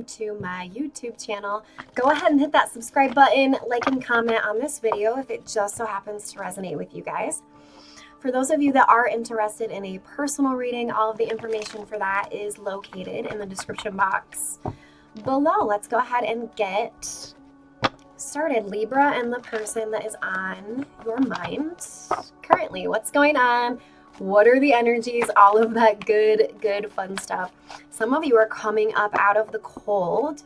welcome to my YouTube channel. Go ahead and hit that subscribe button, like and comment on this video if it just so happens to resonate with you guys. For those of you that are interested in a personal reading, all of the information for that is located in the description box below. Let's go ahead and get started. Libra and the person that is on your mind currently. What's going on? What are the energies? All of that good fun stuff. Some of you are coming up out of the cold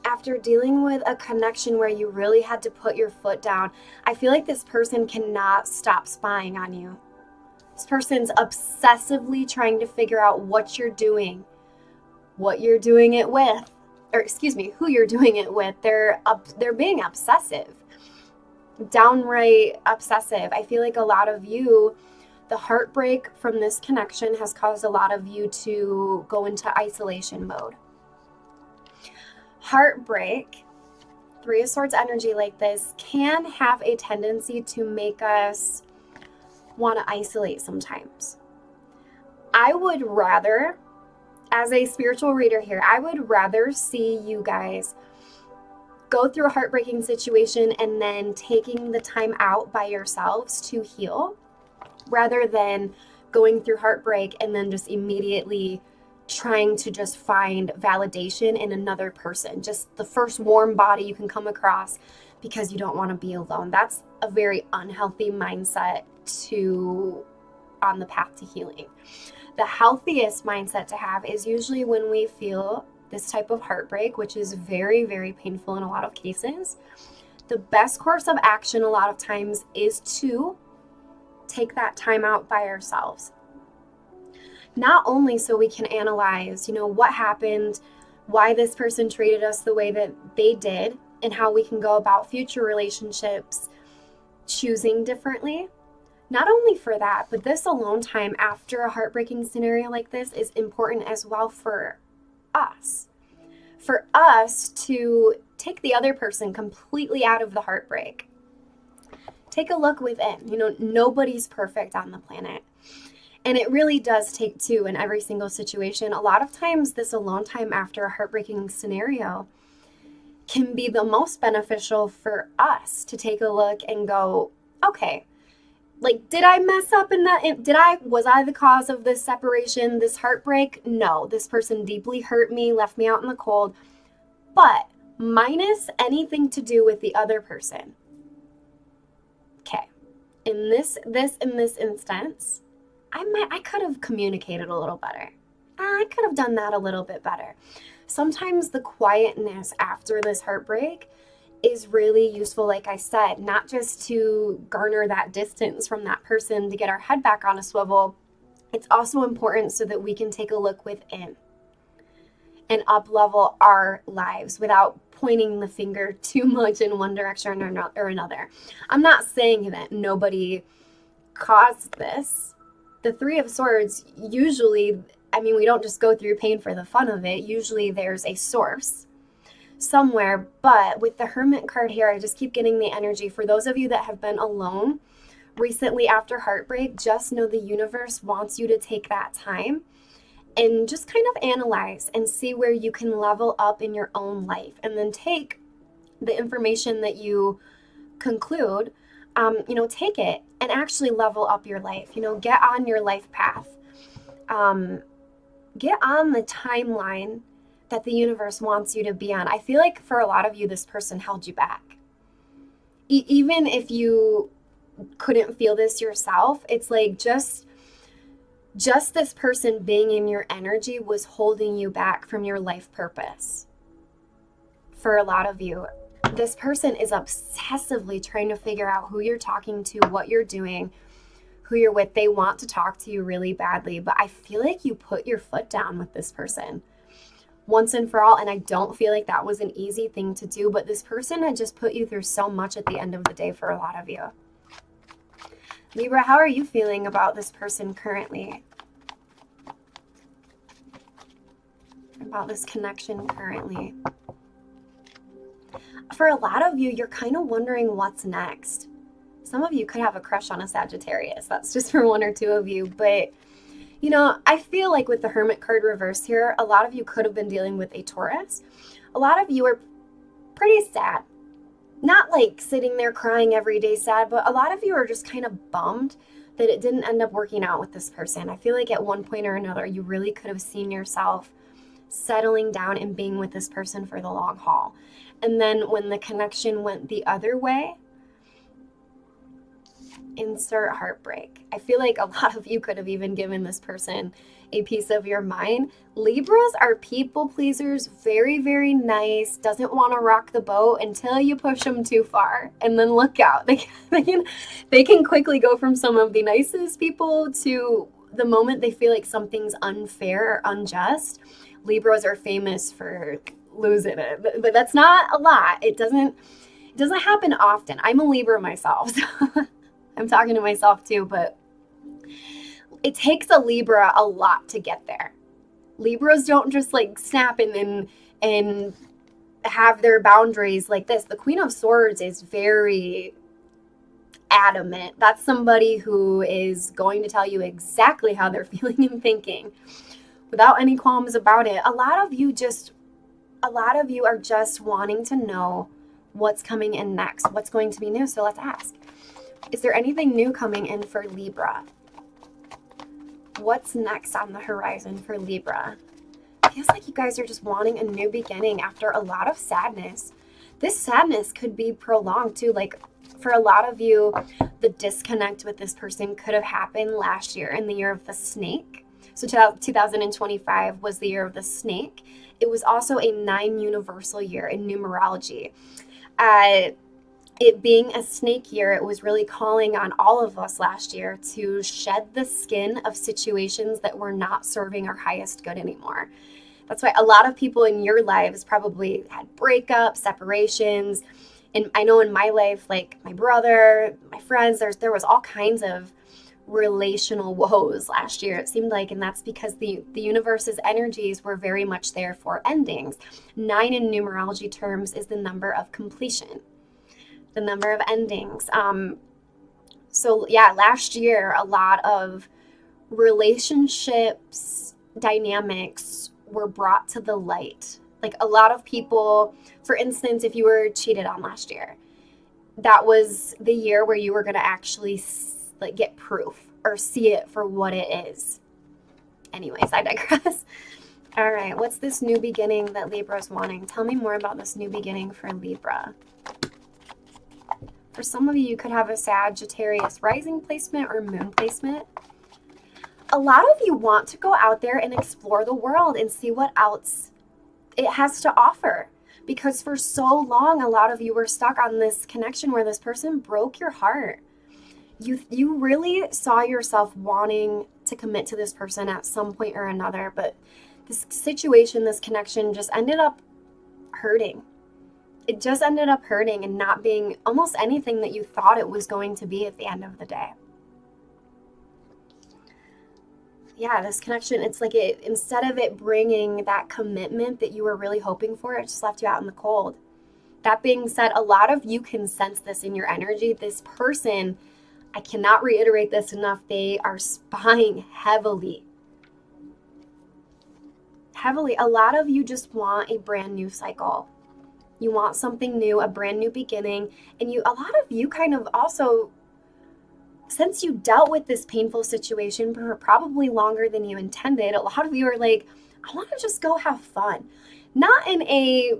after dealing with a connection where you really had to put your foot down. I feel like this person cannot stop spying on you. This person's obsessively trying to figure out what you're doing it with, or excuse me, who you're doing it with. They're being obsessive. Downright obsessive. I feel like a lot of you, the heartbreak from this connection has caused a lot of you to go into isolation mode. Heartbreak, Three of Swords energy like this can have a tendency to make us want to isolate sometimes. I would rather, as a spiritual reader here, I would rather see you guys go through a heartbreaking situation and then taking the time out by yourselves to heal, rather than going through heartbreak and then just immediately trying to just find validation in another person, just the first warm body you can come across because you don't want to be alone. That's a very unhealthy mindset on the path to healing. The healthiest mindset to have is usually when we feel this type of heartbreak, which is very, very painful in a lot of cases. The best course of action a lot of times is to take that time out by ourselves. Not only so we can analyze, what happened, why this person treated us the way that they did, and how we can go about future relationships choosing differently. Not only for that, but this alone time after a heartbreaking scenario like this is important as well for us. For us to take the other person completely out of the heartbreak. Take a look within. Nobody's perfect on the planet. And it really does take two in every single situation. A lot of times this alone time after a heartbreaking scenario can be the most beneficial for us to take a look and go, okay, did I mess up in that? Was I the cause of this separation, this heartbreak? No, this person deeply hurt me, left me out in the cold, but minus anything to do with the other person. Okay, in this instance, I could have communicated a little better. I could have done that a little bit better. Sometimes the quietness after this heartbreak is really useful, like I said, not just to garner that distance from that person to get our head back on a swivel. It's also important so that we can take a look within and up-level our lives without pointing the finger too much in one direction or another. I'm not saying that nobody caused this. The Three of Swords, usually, we don't just go through pain for the fun of it. Usually there's a source somewhere, but with the Hermit card here, I just keep getting the energy. For those of you that have been alone recently after heartbreak, just know the universe wants you to take that time and just kind of analyze and see where you can level up in your own life, and then take the information that you conclude, take it and actually level up your life. Get on your life path. Get on the timeline that the universe wants you to be on. I feel like for a lot of you, this person held you back. Even if you couldn't feel this yourself, it's like just this person being in your energy was holding you back from your life purpose. For a lot of you, this person is obsessively trying to figure out who you're talking to, what you're doing, who you're with. They want to talk to you really badly, but I feel like you put your foot down with this person once and for all, and I don't feel like that was an easy thing to do, but this person had just put you through so much at the end of the day for a lot of you. Libra, how are you feeling about this person currently? About this connection currently? For a lot of you, you're kind of wondering what's next. Some of you could have a crush on a Sagittarius. That's just for one or two of you, but You know, I feel like with the Hermit card reversed here, a lot of you could have been dealing with a Taurus. A lot of you are pretty sad. Not like sitting there crying every day sad, but a lot of you are just kind of bummed that it didn't end up working out with this person. I feel like at one point or another, you really could have seen yourself settling down and being with this person for the long haul. And then when the connection went the other way, insert heartbreak. I feel like a lot of you could have even given this person a piece of your mind. Libras are people pleasers, very, very nice, doesn't want to rock the boat until you push them too far. And then look out. They can quickly go from some of the nicest people to the moment they feel like something's unfair or unjust. Libras are famous for losing it, but that's not a lot. It doesn't happen often. I'm a Libra myself, so I'm talking to myself too, but it takes a Libra a lot to get there. Libras don't just like snap and have their boundaries like this. The Queen of Swords is very adamant. That's somebody who is going to tell you exactly how they're feeling and thinking without any qualms about it. A lot of you are just wanting to know what's coming in next, what's going to be new. So let's ask. Is there anything new coming in for Libra? What's next on the horizon for Libra? Feels like you guys are just wanting a new beginning after a lot of sadness. This sadness could be prolonged too. Like for a lot of you, the disconnect with this person could have happened last year in the year of the snake. So 2025 was the year of the snake. It was also a 9 universal year in numerology. It being a snake year, it was really calling on all of us last year to shed the skin of situations that were not serving our highest good anymore. That's why a lot of people in your lives probably had breakups, separations. And I know in my life, like my brother, my friends, there was all kinds of relational woes last year, it seemed like, and that's because the universe's energies were very much there for endings. 9 in numerology terms is the number of completion, the number of endings. So yeah, last year, a lot of relationships dynamics were brought to the light. Like a lot of people, for instance, if you were cheated on last year, that was the year where you were going to actually like get proof or see it for what it is. Anyways, I digress. All right, what's this new beginning that Libra's wanting? Tell me more about this new beginning for Libra. For some of you, you could have a Sagittarius rising placement or moon placement. A lot of you want to go out there and explore the world and see what else it has to offer. Because for so long, a lot of you were stuck on this connection where this person broke your heart. You really saw yourself wanting to commit to this person at some point or another, but this situation, this connection just ended up hurting. It just ended up hurting and not being almost anything that you thought it was going to be at the end of the day. Yeah, this connection, it's like instead of it bringing that commitment that you were really hoping for, it just left you out in the cold. That being said, a lot of you can sense this in your energy. This person, I cannot reiterate this enough, they are spying heavily. Heavily. A lot of you just want a brand new cycle. You want something new, a brand new beginning. And a lot of you kind of also, since you dealt with this painful situation for probably longer than you intended, a lot of you are like, I want to just go have fun. Not in a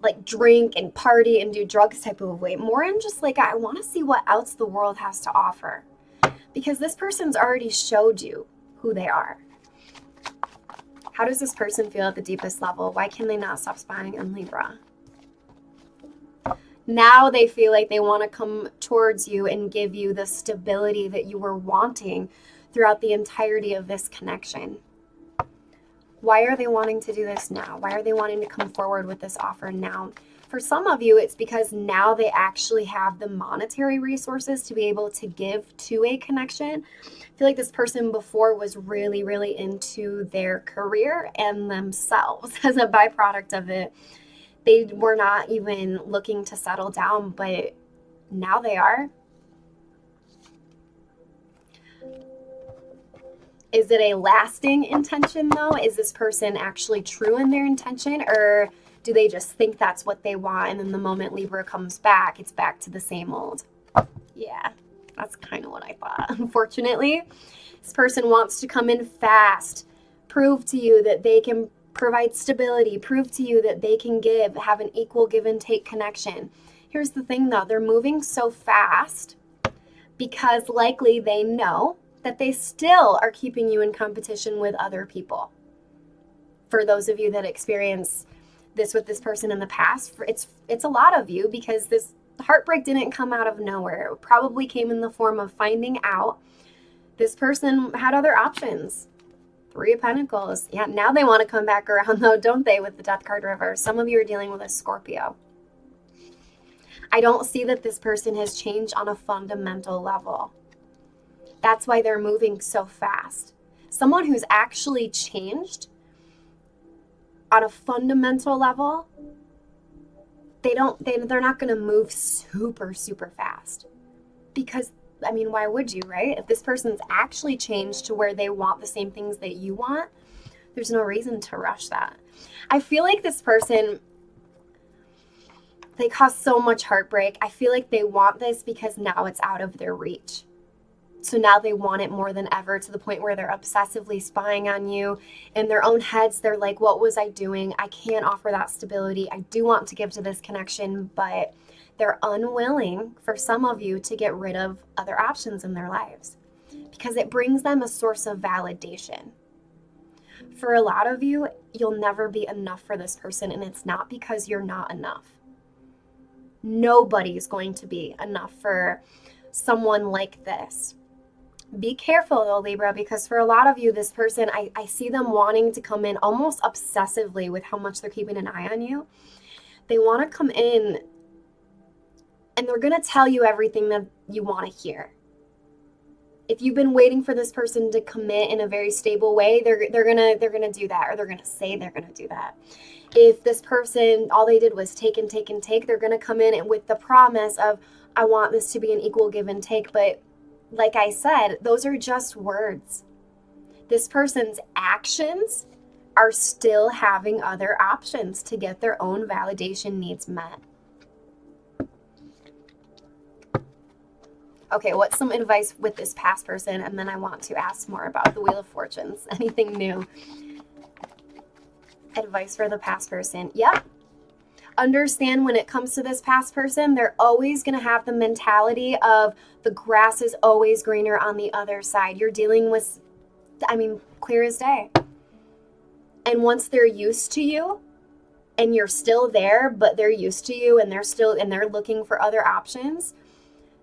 like drink and party and do drugs type of a way, more in just like, I want to see what else the world has to offer. Because this person's already showed you who they are. How does this person feel at the deepest level? Why can they not stop spying on Libra? Now they feel like they want to come towards you and give you the stability that you were wanting throughout the entirety of this connection. Why are they wanting to do this now? Why are they wanting to come forward with this offer now? For some of you, it's because now they actually have the monetary resources to be able to give to a connection. I feel like this person before was really, really into their career and themselves as a byproduct of it. They were not even looking to settle down, but now they are. Is it a lasting intention though? Is this person actually true in their intention, or do they just think that's what they want, and then the moment Libra comes back, it's back to the same old? Yeah, that's kind of what I thought. Unfortunately, this person wants to come in fast, prove to you that they can provide stability, prove to you that they can have an equal give and take connection. Here's the thing though, they're moving so fast because likely they know that they still are keeping you in competition with other people. For those of you that experience this with this person in the past, it's a lot of you, because this heartbreak didn't come out of nowhere. It probably came in the form of finding out this person had other options. Three of Pentacles. Yeah, now they want to come back around though, don't they, with the Death card reverse? Some of you are dealing with a Scorpio. I don't see that this person has changed on a fundamental level. That's why they're moving so fast. Someone who's actually changed on a fundamental level, they're not going to move super, super fast. Because, I mean, why would you, right? If this person's actually changed to where they want the same things that you want, there's no reason to rush that. I feel like this person, they cause so much heartbreak. I feel like they want this because now it's out of their reach. So now they want it more than ever, to the point where they're obsessively spying on you. In their own heads, they're like, what was I doing? I can't offer that stability. I do want to give to this connection, but they're unwilling, for some of you, to get rid of other options in their lives because it brings them a source of validation. For a lot of you, you'll never be enough for this person, and it's not because you're not enough. Nobody's going to be enough for someone like this. Be careful though, Libra, because for a lot of you, this person, I see them wanting to come in almost obsessively with how much they're keeping an eye on you. They want to come in and they're going to tell you everything that you want to hear. If you've been waiting for this person to commit in a very stable way, they're gonna do that, or they're gonna say they're gonna do that. If this person, all they did was take and take and take, they're gonna come in and with the promise of, I want this to be an equal give and take. But like I said, those are just words. This person's actions are still having other options to get their own validation needs met. Okay, what's some advice with this past person? And then I want to ask more about the Wheel of Fortunes. Anything new? Advice for the past person. Yep. Understand when it comes to this past person, they're always going to have the mentality of the grass is always greener on the other side. You're dealing with, clear as day. And once they're used to you and you're still there, but they're used to you and they're looking for other options,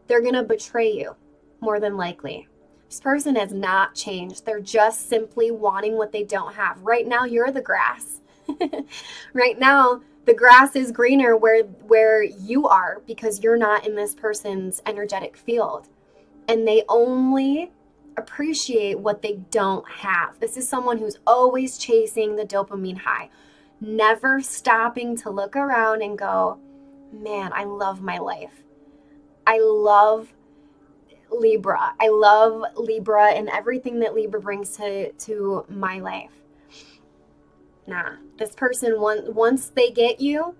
they're going to betray you more than likely. This person has not changed. They're just simply wanting what they don't have. Right now, you're the grass. Right now, the grass is greener where you are, because you're not in this person's energetic field. And they only appreciate what they don't have. This is someone who's always chasing the dopamine high, never stopping to look around and go, man, I love my life. I love Libra. I love Libra and everything that Libra brings to my life. Nah, this person, once they get you,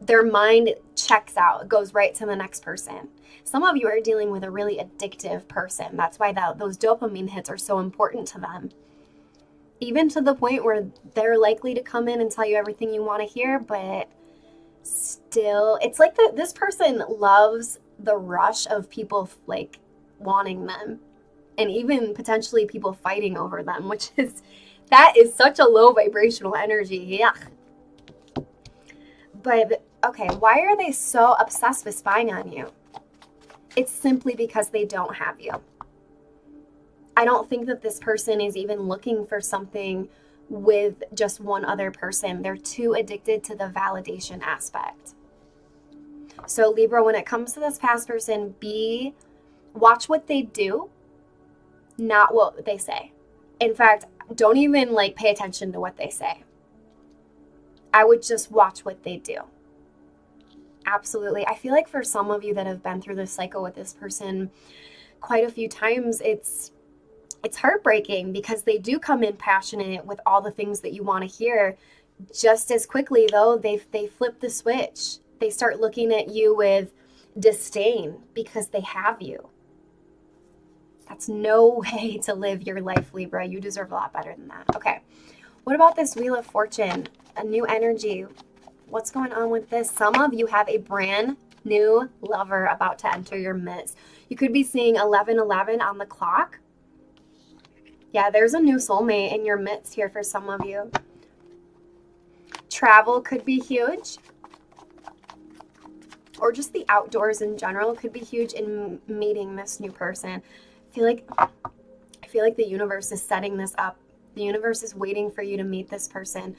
their mind checks out. It goes right to the next person. Some of you are dealing with a really addictive person. That's why those dopamine hits are so important to them. Even to the point where they're likely to come in and tell you everything you want to hear, but still, it's like this person loves the rush of people like wanting them, and even potentially people fighting over them, that is such a low vibrational energy. Yuck. But okay, why are they so obsessed with spying on you? It's simply because they don't have you. I don't think that this person is even looking for something with just one other person. They're too addicted to the validation aspect. So Libra, when it comes to this past person, watch what they do, not what they say. In fact, don't even pay attention to what they say. I would just watch what they do. Absolutely. I feel like for some of you that have been through this cycle with this person quite a few times, it's It's heartbreaking because they do come in passionate with all the things that you want to hear. Just as quickly, though, they flip the switch. They start looking at you with disdain because they have you. That's no way to live your life, Libra. You deserve a lot better than that. Okay. What about this Wheel of Fortune? A new energy. What's going on with this? Some of you have a brand new lover about to enter your midst. You could be seeing 11:11 on the clock. Yeah, there's a new soulmate in your midst here for some of you. Travel could be huge. Or just the outdoors in general could be huge in meeting this new person. I feel like the universe is setting this up. The universe is waiting for you to meet this person.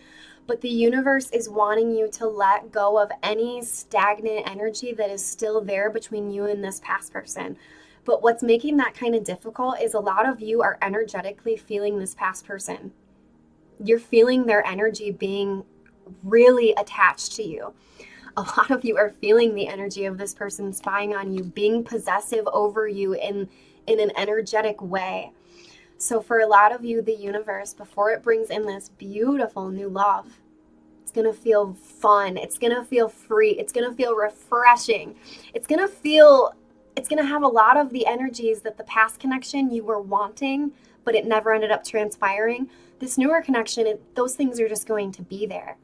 But the universe is wanting you to let go of any stagnant energy that is still there between you and this past person. But what's making that kind of difficult is a lot of you are energetically feeling this past person. You're feeling their energy being really attached to you. A lot of you are feeling the energy of this person spying on you, being possessive over you in an energetic way. So for a lot of you, the universe, before it brings in this beautiful new love, it's going to feel fun. It's going to feel free. It's going to feel refreshing. It's going to have a lot of the energies that the past connection you were wanting, but it never ended up transpiring. This newer connection, those things are just going to be there.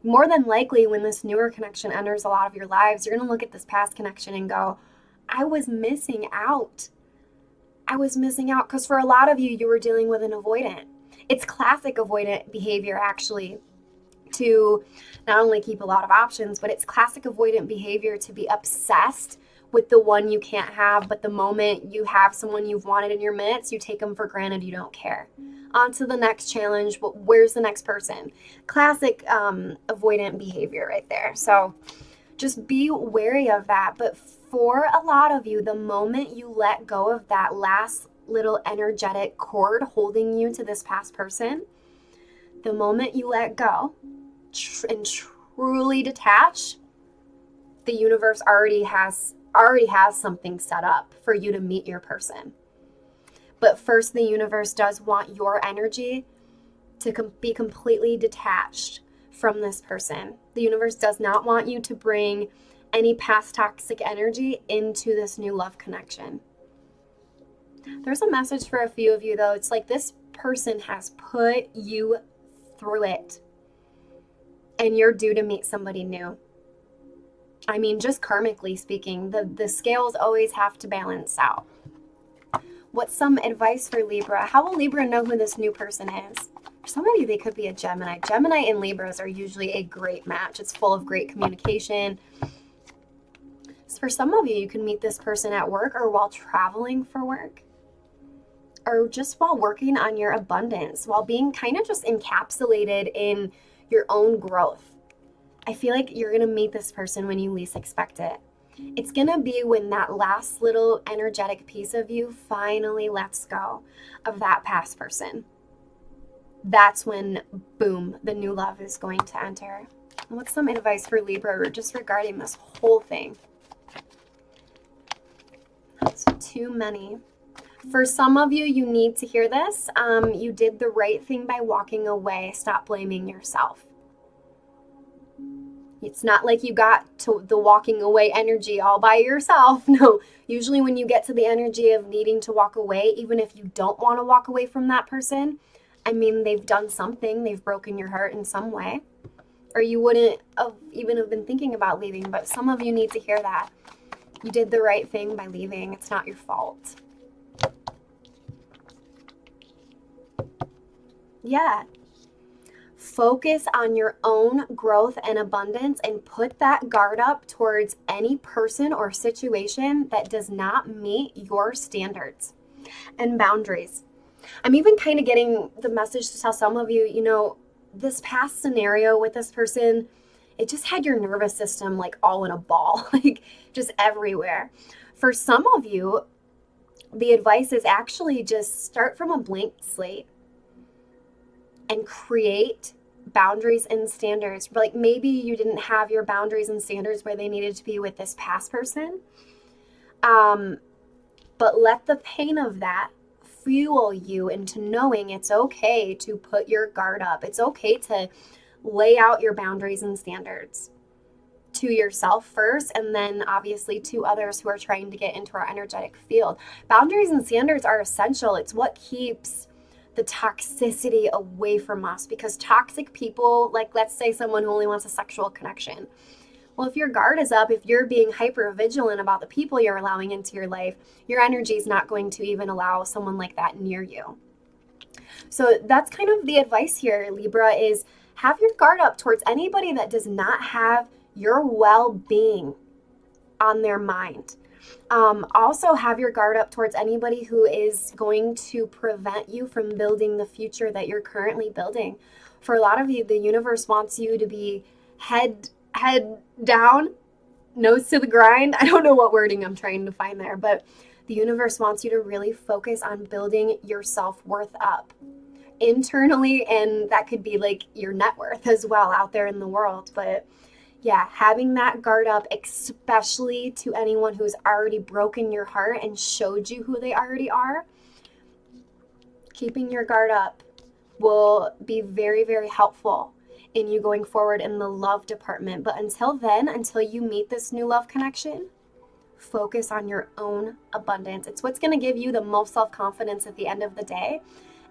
More than likely, when this newer connection enters a lot of your lives, you're going to look at this past connection and go, I was missing out. I was missing out. Because for a lot of you, you were dealing with an avoidant. It's classic avoidant behavior, actually, to not only keep a lot of options, but it's classic avoidant behavior to be obsessed with the one you can't have, but the moment you have someone you've wanted in your midst, you take them for granted, you don't care. On to the next challenge. Where's the next person? Classic avoidant behavior right there. So just be wary of that. But for a lot of you, the moment you let go of that last little energetic cord holding you to this past person, the moment you let go and truly detach, the universe already has something set up for you to meet your person. But first, the universe does want your energy to be completely detached from this person. The universe does not want you to bring any past toxic energy into this new love connection. There's a message for a few of you, though. It's like this person has put you through it, and you're due to meet somebody new. I mean, just karmically speaking, the scales always have to balance out. What's some advice for Libra? How will Libra know who this new person is? For some of you, they could be a Gemini. Gemini and Libras are usually a great match. It's full of great communication. So for some of you, you can meet this person at work or while traveling for work, or just while working on your abundance, while being kind of just encapsulated in your own growth. I feel like you're going to meet this person when you least expect it. It's going to be when that last little energetic piece of you finally lets go of that past person. That's when, boom, the new love is going to enter. What's some advice for Libra just regarding this whole thing? That's too many. For some of you, you need to hear this. You did the right thing by walking away. Stop blaming yourself. It's not like you got to the walking away energy all by yourself. No, usually when you get to the energy of needing to walk away, even if you don't want to walk away from that person, I mean, they've done something. They've broken your heart in some way. Or you wouldn't even have been thinking about leaving. But some of you need to hear that. You did the right thing by leaving. It's not your fault. Yeah. Focus on your own growth and abundance and put that guard up towards any person or situation that does not meet your standards and boundaries. I'm even kind of getting the message to tell some of you, you know, this past scenario with this person, it just had your nervous system like all in a ball, like just everywhere. For some of you, the advice is actually just start from a blank slate and create boundaries and standards. Like maybe you didn't have your boundaries and standards where they needed to be with this past person. But let the pain of that fuel you into knowing it's okay to put your guard up. It's okay to lay out your boundaries and standards to yourself first, and then obviously to others who are trying to get into our energetic field. Boundaries and standards are essential. It's what keeps the toxicity away from us, because toxic people, like let's say someone who only wants a sexual connection. Well, if your guard is up, if you're being hyper vigilant about the people you're allowing into your life, your energy is not going to even allow someone like that near you. So that's kind of the advice here, Libra, is have your guard up towards anybody that does not have your well-being on their mind. Also have your guard up towards anybody who is going to prevent you from building the future that you're currently building. For a lot of you, the universe wants you to be head down, nose to the grind. I don't know what wording I'm trying to find there, but the universe wants you to really focus on building your self-worth up internally, and that could be like your net worth as well out there in the world. But yeah, having that guard up, especially to anyone who's already broken your heart and showed you who they already are, keeping your guard up will be very, very helpful in you going forward in the love department. But until then, until you meet this new love connection, focus on your own abundance. It's what's going to give you the most self-confidence at the end of the day.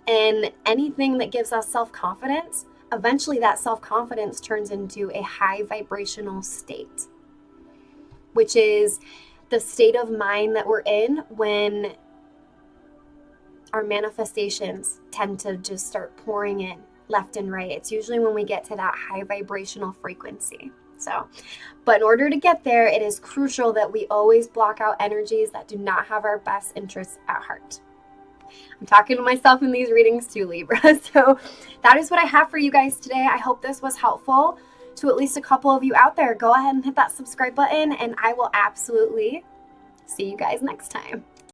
And anything that gives us self-confidence, eventually that self-confidence turns into a high vibrational state, which is the state of mind that we're in when our manifestations tend to just start pouring in left and right. It's usually when we get to that high vibrational frequency. But in order to get there, it is crucial that we always block out energies that do not have our best interests at heart. I'm talking to myself in these readings too, Libra. So that is what I have for you guys today. I hope this was helpful to at least a couple of you out there. Go ahead and hit that subscribe button, and I will absolutely see you guys next time.